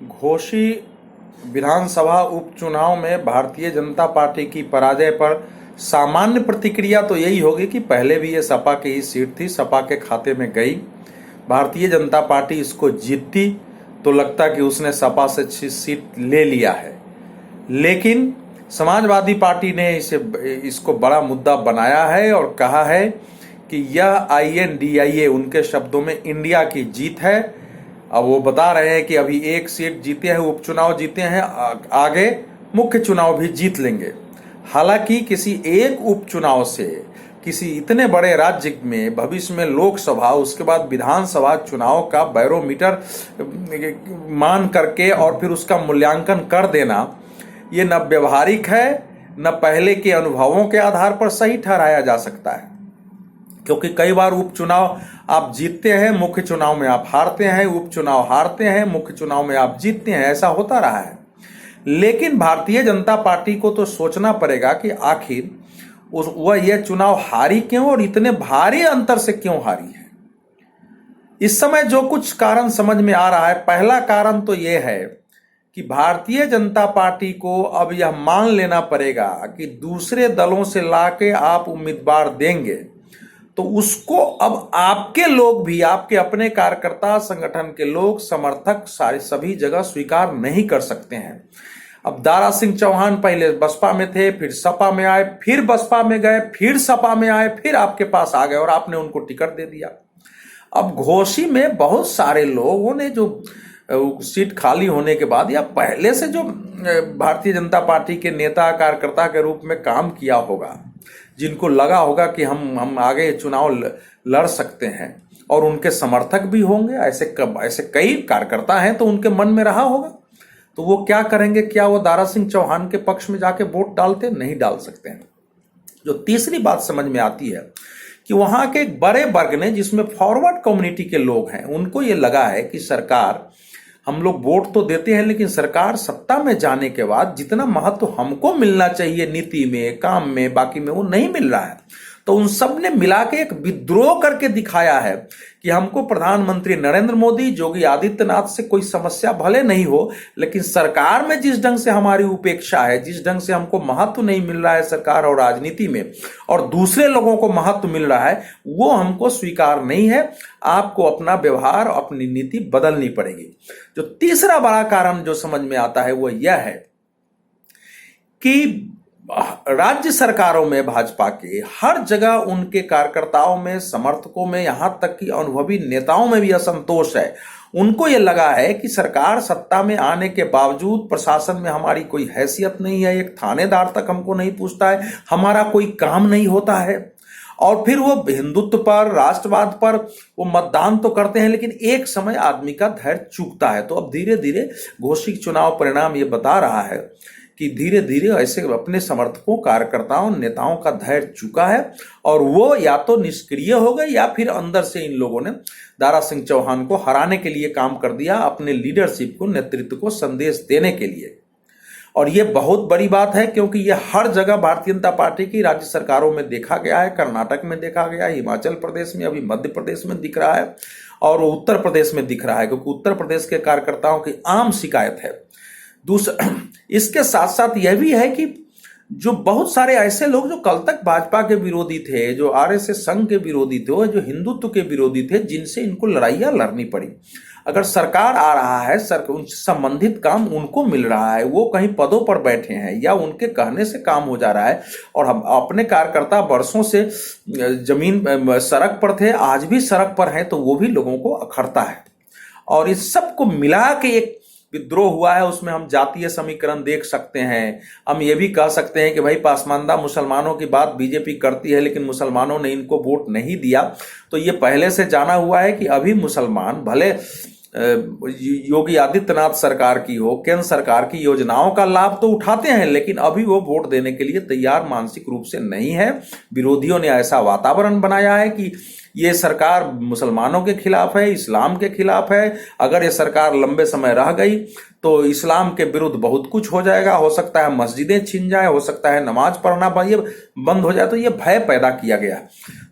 घोसी विधानसभा उपचुनाव में भारतीय जनता पार्टी की पराजय पर सामान्य प्रतिक्रिया तो यही होगी कि पहले भी ये सपा की ही सीट थी, सपा के खाते में गई। भारतीय जनता पार्टी इसको जीतती तो लगता कि उसने सपा से सीट ले लिया है, लेकिन समाजवादी पार्टी ने इसको बड़ा मुद्दा बनाया है और कहा है कि यह INDIA उनके शब्दों में इंडिया की जीत है। अब वो बता रहे हैं कि अभी एक सीट जीते हैं, उपचुनाव जीते हैं, आगे मुख्य चुनाव भी जीत लेंगे। हालांकि किसी एक उपचुनाव से किसी इतने बड़े राज्य में भविष्य में लोकसभा उसके बाद विधानसभा चुनाव का बैरोमीटर मान करके और फिर उसका मूल्यांकन कर देना, ये न व्यवहारिक है न पहले के अनुभवों के आधार पर सही ठहराया जा सकता है। क्योंकि कई बार उपचुनाव आप जीतते हैं, मुख्य चुनाव में आप हारते हैं, उपचुनाव हारते हैं, मुख्य चुनाव में आप जीतते हैं, ऐसा होता रहा है। लेकिन भारतीय जनता पार्टी को तो सोचना पड़ेगा कि आखिर वह यह चुनाव हारी क्यों और इतने भारी अंतर से क्यों हारी है। इस समय जो कुछ कारण समझ में आ रहा है, पहला कारण तो यह है कि भारतीय जनता पार्टी को अब यह मान लेना पड़ेगा कि दूसरे दलों से लाके आप उम्मीदवार देंगे तो उसको अब आपके लोग भी, आपके अपने कार्यकर्ता संगठन के लोग, समर्थक सारे सभी जगह स्वीकार नहीं कर सकते हैं। अब दारा सिंह चौहान पहले बसपा में थे, फिर सपा में आए, फिर बसपा में गए, फिर सपा में आए, फिर आपके पास आ गए और आपने उनको टिकट दे दिया। अब घोसी में बहुत सारे लोगों ने जो सीट खाली होने के बाद या पहले से जो भारतीय जनता पार्टी के नेता कार्यकर्ता के रूप में काम किया होगा, जिनको लगा होगा कि हम आगे चुनाव लड़ सकते हैं और उनके समर्थक भी होंगे, ऐसे कई कार्यकर्ता हैं तो उनके मन में रहा होगा, तो वो क्या करेंगे? क्या वो दारा सिंह चौहान के पक्ष में जाके वोट डालते? नहीं डाल सकते हैं। जो तीसरी बात समझ में आती है कि वहां के एक बड़े वर्ग ने, जिसमें फॉरवर्ड कम्युनिटी के लोग हैं, उनको ये लगा है कि सरकार, हम लोग वोट तो देते हैं लेकिन सरकार सत्ता में जाने के बाद जितना महत्व हमको मिलना चाहिए नीति में, काम में, बाकी में, वो नहीं मिल रहा है। तो उन सब ने मिला के एक विद्रोह करके दिखाया है कि हमको प्रधानमंत्री नरेंद्र मोदी, योगी आदित्यनाथ से कोई समस्या भले नहीं हो, लेकिन सरकार में जिस ढंग से हमारी उपेक्षा है, जिस ढंग से हमको महत्व नहीं मिल रहा है सरकार और राजनीति में, और दूसरे लोगों को महत्व मिल रहा है, वो हमको स्वीकार नहीं है। आपको अपना व्यवहार, अपनी नीति बदलनी पड़ेगी। जो तीसरा बड़ा कारण जो समझ में आता है वो यह है कि राज्य सरकारों में भाजपा के हर जगह उनके कार्यकर्ताओं में, समर्थकों में, यहां तक कि अनुभवी नेताओं में भी असंतोष है। उनको यह लगा है कि सरकार सत्ता में आने के बावजूद प्रशासन में हमारी कोई हैसियत नहीं है, एक थानेदार तक हमको नहीं पूछता है, हमारा कोई काम नहीं होता है। और फिर वो हिंदुत्व पर, राष्ट्रवाद पर वो मतदान तो करते हैं, लेकिन एक समय आदमी का धैर्य चूकता है। तो अब धीरे धीरे घोषित चुनाव परिणाम ये बता रहा है कि धीरे धीरे ऐसे अपने समर्थकों, कार्यकर्ताओं, नेताओं का धैर्य चुका है और वो या तो निष्क्रिय हो गए या फिर अंदर से इन लोगों ने दारा सिंह चौहान को हराने के लिए काम कर दिया, अपने लीडरशिप को, नेतृत्व को संदेश देने के लिए। और ये बहुत बड़ी बात है क्योंकि ये हर जगह भारतीय जनता पार्टी की राज्य सरकारों में देखा गया है। कर्नाटक में देखा गया, हिमाचल प्रदेश में, अभी मध्य प्रदेश में दिख रहा है और उत्तर प्रदेश में दिख रहा है, क्योंकि उत्तर प्रदेश के कार्यकर्ताओं की आम शिकायत है। दूसरा, इसके साथ साथ यह भी है कि जो बहुत सारे ऐसे लोग जो कल तक भाजपा के विरोधी थे, जो RSS संघ के विरोधी थे, जो हिंदुत्व के विरोधी थे, जिनसे इनको लड़ाइयां लड़नी पड़ी, अगर सरकार आ रहा है, उनसे संबंधित काम उनको मिल रहा है, वो कहीं पदों पर बैठे हैं या उनके कहने से काम हो जा रहा है, और हम अपने कार्यकर्ता वर्षों से जमीन सड़क पर थे, आज भी सड़क पर हैं, तो वो भी लोगों को अखरता है। और इस सबको मिला के एक विद्रोह हुआ है। उसमें हम जातीय समीकरण देख सकते हैं, हम ये भी कह सकते हैं कि भाई पासमानदा मुसलमानों की बात बीजेपी करती है लेकिन मुसलमानों ने इनको वोट नहीं दिया। तो ये पहले से जाना हुआ है कि अभी मुसलमान भले योगी आदित्यनाथ सरकार की हो, केंद्र सरकार की योजनाओं का लाभ तो उठाते हैं, लेकिन अभी वो वोट देने के लिए तैयार मानसिक रूप से नहीं है। विरोधियों ने ऐसा वातावरण बनाया है कि ये सरकार मुसलमानों के खिलाफ है, इस्लाम के खिलाफ है। अगर ये सरकार लंबे समय रह गई तो इस्लाम के विरुद्ध बहुत कुछ हो जाएगा, हो सकता है मस्जिदें छिन जाए, हो सकता है नमाज पढ़ना बंद हो जाए। तो ये भय पैदा किया गया।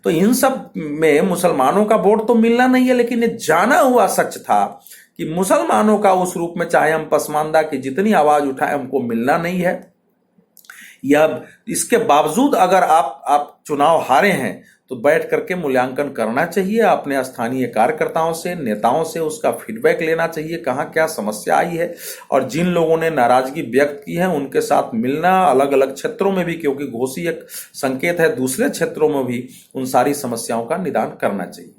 तो इन सब में मुसलमानों का वोट तो मिलना नहीं है, लेकिन ये जाना हुआ सच था कि मुसलमानों का उस रूप में, चाहे हम पसमानदा की जितनी आवाज उठाए, हमको मिलना नहीं है। यह इसके बावजूद अगर आप चुनाव हारे हैं तो बैठ करके मूल्यांकन करना चाहिए, अपने स्थानीय कार्यकर्ताओं से, नेताओं से उसका फीडबैक लेना चाहिए, कहाँ क्या समस्या आई है, और जिन लोगों ने नाराजगी व्यक्त की है उनके साथ मिलना, अलग अलग क्षेत्रों में भी, क्योंकि घोषी एक संकेत है, दूसरे क्षेत्रों में भी उन सारी समस्याओं का निदान करना चाहिए।